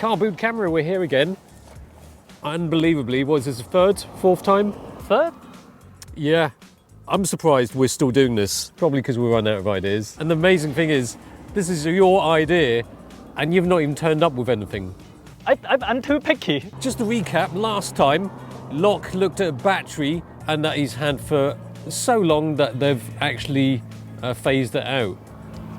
Car boot camera, we're here again. Unbelievably, was this the third, fourth time? Third? Yeah. I'm surprised we're still doing this, probably because we run out of ideas. And the amazing thing is, this is your idea, and you've not even turned up with anything. I'm too picky. Just to recap, last time, Locke looked at a battery and that he's had for so long that they've actually phased it out.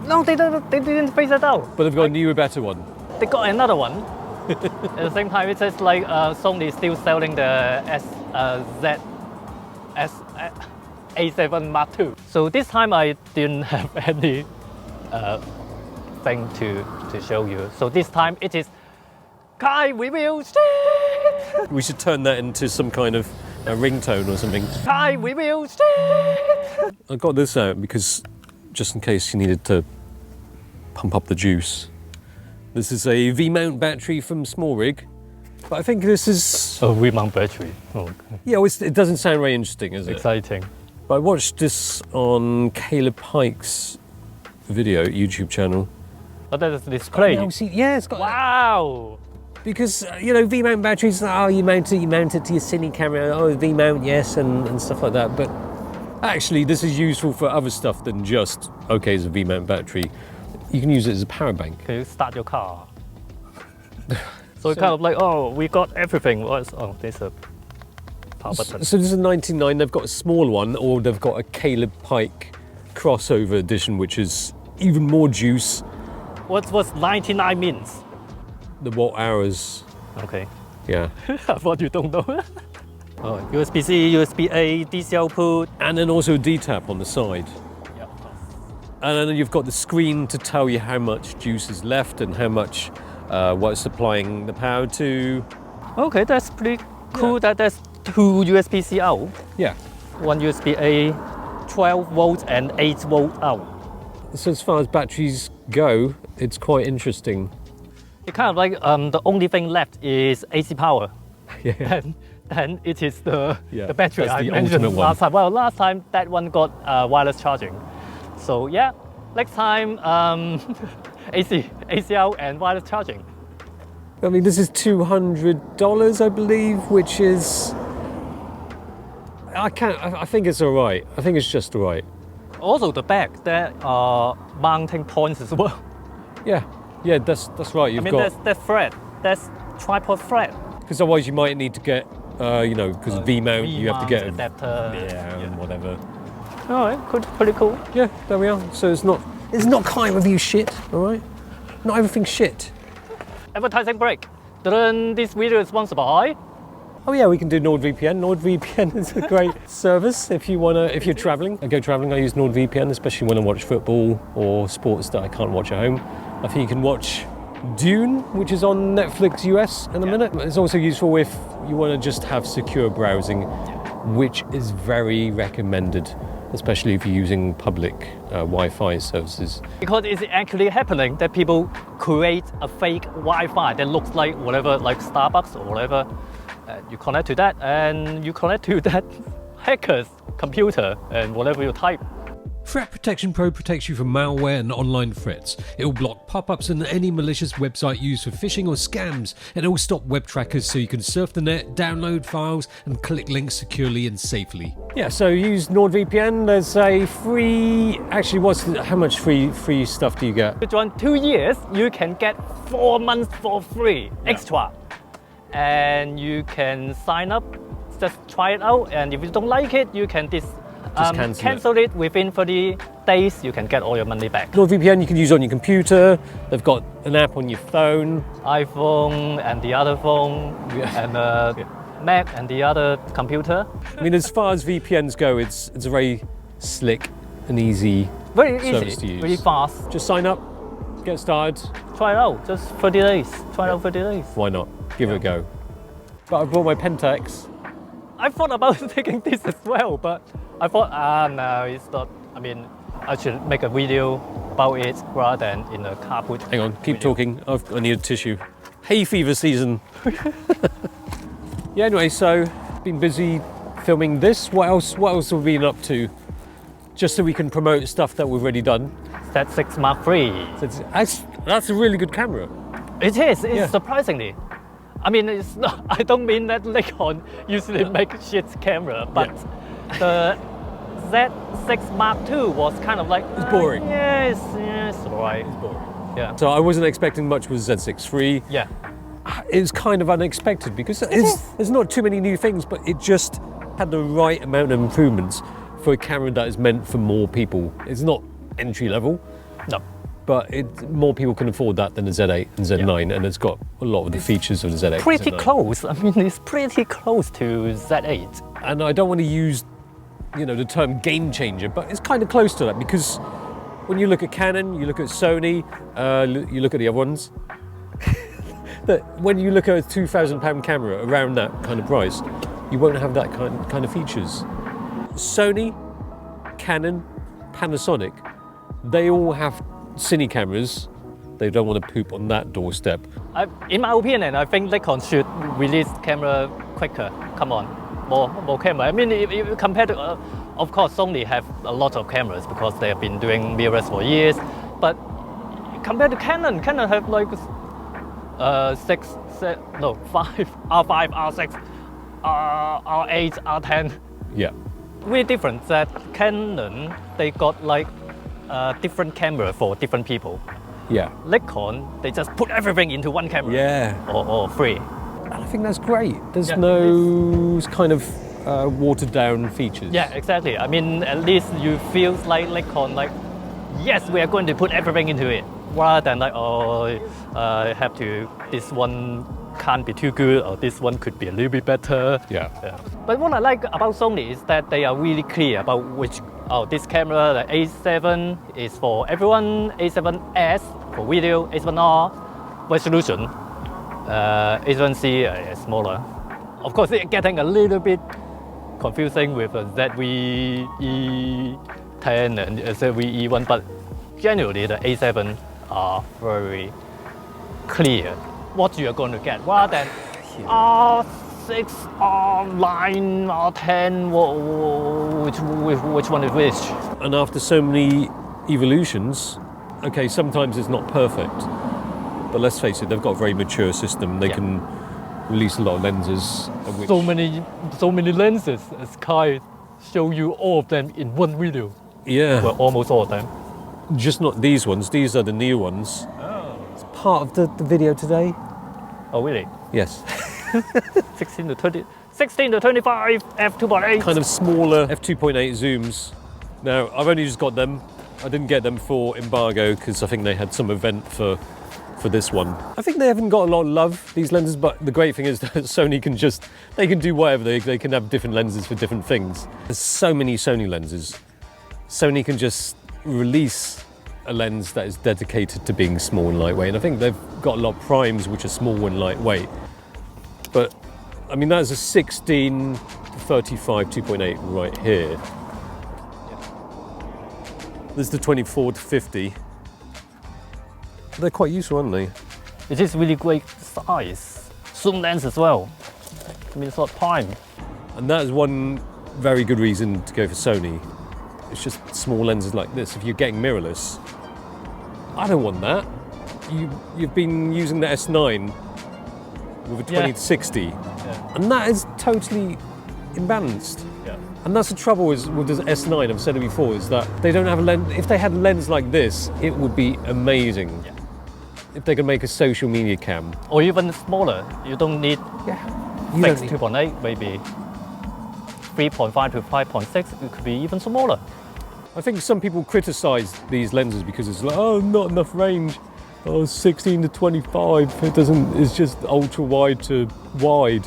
No, they didn't phase it out. But they've got a newer, better one. They got another one. At the same time, it's just like Sony is still selling the A7 Mark II. So this time I didn't have any thing to show you. So this time it is car review. We should turn that into some kind of a ringtone or something. Car review. I got this out because just in case you needed to pump up the juice. This is a V-mount battery from SmallRig, but I think this is... Oh, V-mount battery. Oh, okay. Yeah, well, it doesn't sound very interesting, is it? Exciting. But I watched this on Kayla Pike's video, YouTube channel. Oh, that's the display. Yeah, it's got... Wow! Because, you know, V-mount batteries, oh, you mount it to your cine camera, oh, V-mount, yes, and stuff like that. But actually, this is useful for other stuff than just, okay, it's a V-mount battery. You can use it as a power bank. Can you start your car? So it's kind of like, oh, we got everything. Oh, there's a power button. So this is a 99, they've got a small one, or they've got a Caleb Pike crossover edition, which is even more juice. What's 99 means? The watt hours. Okay. Yeah. I thought you don't know. Oh, USB-C, USB-A, DC output. And then also a D-tap on the side. Yeah, of course. And then you've got the screen to tell you how much juice is left and how much what it's supplying the power to. Okay, that's pretty cool. Yeah. That's two USB-C out. Yeah. One USB-A, 12 volts and 8 volt out. So as far as batteries go, it's quite interesting. It's kind of like the only thing left is AC power. Yeah. And then it is the battery That's I the mentioned ultimate last time. Well, last time that one got wireless charging. So yeah, next time AC out and wireless charging. I mean, this is $200, I believe, which is... I think it's all right. I think it's just all right. Also the back, there are mounting points as well. Yeah, that's right. You've got... that's thread. That's tripod thread. Because otherwise you might need to get, you know, because V-mount, you have to get adapter. and whatever. All right, pretty cool. Yeah, there we are. So it's not car review shit, all right? Not everything shit. Advertising break. This video is sponsored by... Oh yeah, we can do NordVPN. NordVPN is a great service if you're traveling. I go traveling, I use NordVPN, especially when I watch football or sports that I can't watch at home. I think you can watch Dune, which is on Netflix US in a minute. It's also useful if you want to just have secure browsing, which is very recommended, especially if you're using public Wi-Fi services. Because it's actually happening that people create a fake Wi-Fi that looks like whatever, like Starbucks or whatever. You connect to that, and you connect to that hacker's computer and whatever you type. Threat Protection Pro protects you from malware and online threats. It will block pop-ups and any malicious website used for phishing or scams, and it will stop web trackers so you can surf the net, download files, and click links securely and safely. Yeah, so use NordVPN. There's a free... Actually, how much free stuff do you get? If you join 2 years, you can get 4 months for free, extra. And you can sign up, just try it out, and if you don't like it, you can cancel it within 30 days. You can get all your money back. NordVPN you can use on your computer. They've got an app on your phone. iPhone and the other phone, and Mac and the other computer. I mean, as far as VPNs go, it's a very slick and easy service to use. Really fast. Just sign up, get started. Try it out, just 30 days. Try it out 30 days. Why not? Give it a go. But I brought my Pentax. I thought about taking this as well, but I thought, no, it's not. I mean, I should make a video about it rather than in a car boot. Hang on, keep talking. I need a tissue. Hay fever season. Yeah, anyway, so been busy filming this. What else have we been up to? Just so we can promote stuff that we've already done. Z6 Mark III. That's a really good camera. It is. It's surprisingly. I mean, it's not, I don't mean that Nikon usually make shit camera, but the Z6 Mark II was kind of like... It's boring. Yes, right. It's boring. Yeah. So I wasn't expecting much with Z6 III. Yeah. It was kind of unexpected because there's not too many new things, but it just had the right amount of improvements for a camera that is meant for more people. It's not entry level. No. But more people can afford that than the Z8 and Z9, and it's got a lot of the features of the Z8. Pretty and Z9. close. I mean, it's pretty close to Z8. And I don't want to use, the term game changer, but it's kind of close to that because when you look at Canon, you look at Sony, you look at the other ones. That when you look at a £2,000 camera around that kind of price, you won't have that kind of features. Sony, Canon, Panasonic, they all have cine cameras. They don't want to poop on that doorstep. In my opinion, I think Nikon should release camera quicker. Come on, more camera. I mean, if compared to, of course, Sony have a lot of cameras because they have been doing mirrors for years. But compared to Canon have like 5, R5, R6, R8, R10. Yeah. Really different that Canon, they got like different camera for different people. Yeah. Nikon, they just put everything into one camera. Yeah. Or three. And I think that's great. There's no kind of watered down features. Yeah, exactly. I mean, at least you feel like Nikon, like, yes, we are going to put everything into it. Rather than like, this one can't be too good, or this one could be a little bit better. Yeah. But what I like about Sony is that they are really clear about this camera, the A7 is for everyone, A7S for video, A7R resolution, A7C is smaller. Of course, it's getting a little bit confusing with a ZV-E10 and ZV-E1, but generally the A7 are very clear what you are going to get, rather than R6, R9, R10, which one is which. And after so many evolutions, okay, sometimes it's not perfect, but let's face it, they've got a very mature system. They can release a lot of lenses. So many lenses, as Kai show you all of them in one video. Yeah. Well, almost all of them. Just not these ones, these are the new ones. It's part of the video today. Oh, really? Yes. 16 to 25 f2.8. Kind of smaller f2.8 zooms. Now, I've only just got them. I didn't get them for embargo because I think they had some event for this one. I think they haven't got a lot of love, these lenses, but the great thing is that Sony can they can do whatever. They can have different lenses for different things. There's so many Sony lenses. Sony can just release a lens that is dedicated to being small and lightweight, and I think they've got a lot of primes which are small and lightweight. But I mean, that's a 16 to 35 2.8 right here. There's the 24 to 50. They're quite useful, aren't they? It is really great size. Zoom lens as well. I mean, it's not prime. And that is one very good reason to go for Sony. It's just small lenses like this. If you're getting mirrorless, I don't want that. You've been using the S9 with a 20 to 60, and that is totally imbalanced. Yeah. And that's the trouble with the S9, I've said it before, is that they don't have a lens. If they had a lens like this, it would be amazing. Yeah. If they could make a social media cam. Or even smaller. You don't need fixed 2.8, maybe 3.5 to 5.6. It could be even smaller. I think some people criticise these lenses because it's like, oh, not enough range. Oh, 16 to 25, it's just ultra wide to wide.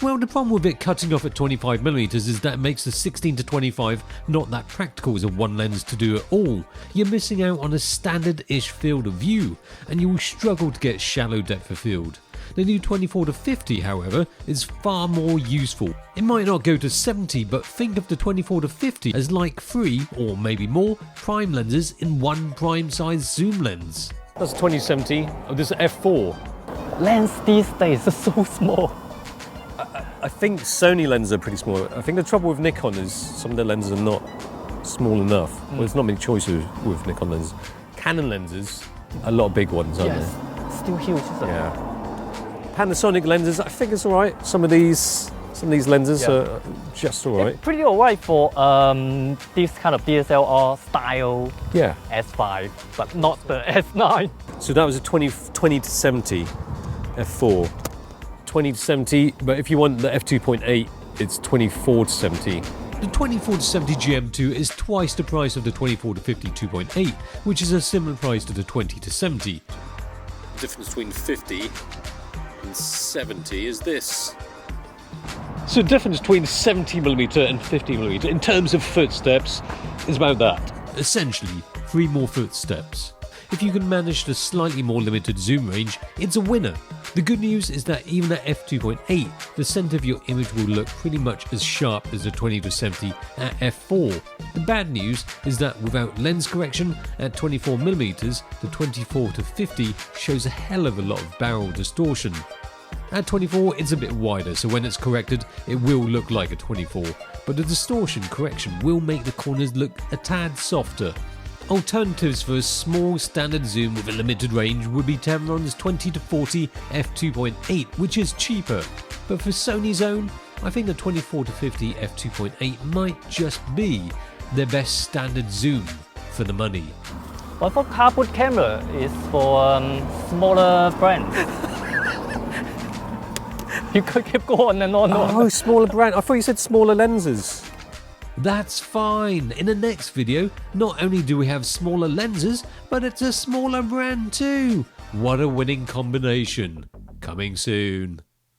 Well, the problem with it cutting off at 25mm is that it makes the 16 to 25 not that practical as a one lens to do it all. You're missing out on a standard-ish field of view, and you will struggle to get shallow depth of field. The new 24 to 50, however, is far more useful. It might not go to 70, but think of the 24 to 50 as like 3, or maybe more, prime lenses in one prime size zoom lens. That's 2070. Oh, this is f4. Lens these days are so small. I think Sony lenses are pretty small. I think the trouble with Nikon is some of the lenses are not small enough. Well, there's not many choices with Nikon lenses. Canon lenses, a lot of big ones, aren't there? still huge, isn't it? Yeah. Panasonic lenses, I think it's all right. Some of these lenses are just all right. It's pretty all right for this kind of DSLR style Yeah. S5, but not the S9. So that was a 20 to 70 f4. 20 to 70, but if you want the f2.8, it's 24 to 70. The 24 to 70 GM2 is twice the price of the 24 to 50 2.8, which is a similar price to the 20 to 70. The difference between 50 and 70 is this. So the difference between 70mm and 50mm in terms of footsteps is about that. Essentially, 3 more footsteps. If you can manage the slightly more limited zoom range, it's a winner. The good news is that even at f2.8, the centre of your image will look pretty much as sharp as the 20 to 70 at f4. The bad news is that without lens correction at 24mm, the 24 to 50 shows a hell of a lot of barrel distortion. At 24, it's a bit wider, so when it's corrected, it will look like a 24, but the distortion correction will make the corners look a tad softer. Alternatives for a small standard zoom with a limited range would be Tamron's 20 to 40 f2.8, which is cheaper. But for Sony's own, I think the 24 to 50 f2.8 might just be their best standard zoom for the money. Well, I thought cardboard camera is for smaller brands. You could keep going and on. Oh, smaller brand. I thought you said smaller lenses. That's fine. In the next video, not only do we have smaller lenses, but it's a smaller brand too. What a winning combination. Coming soon.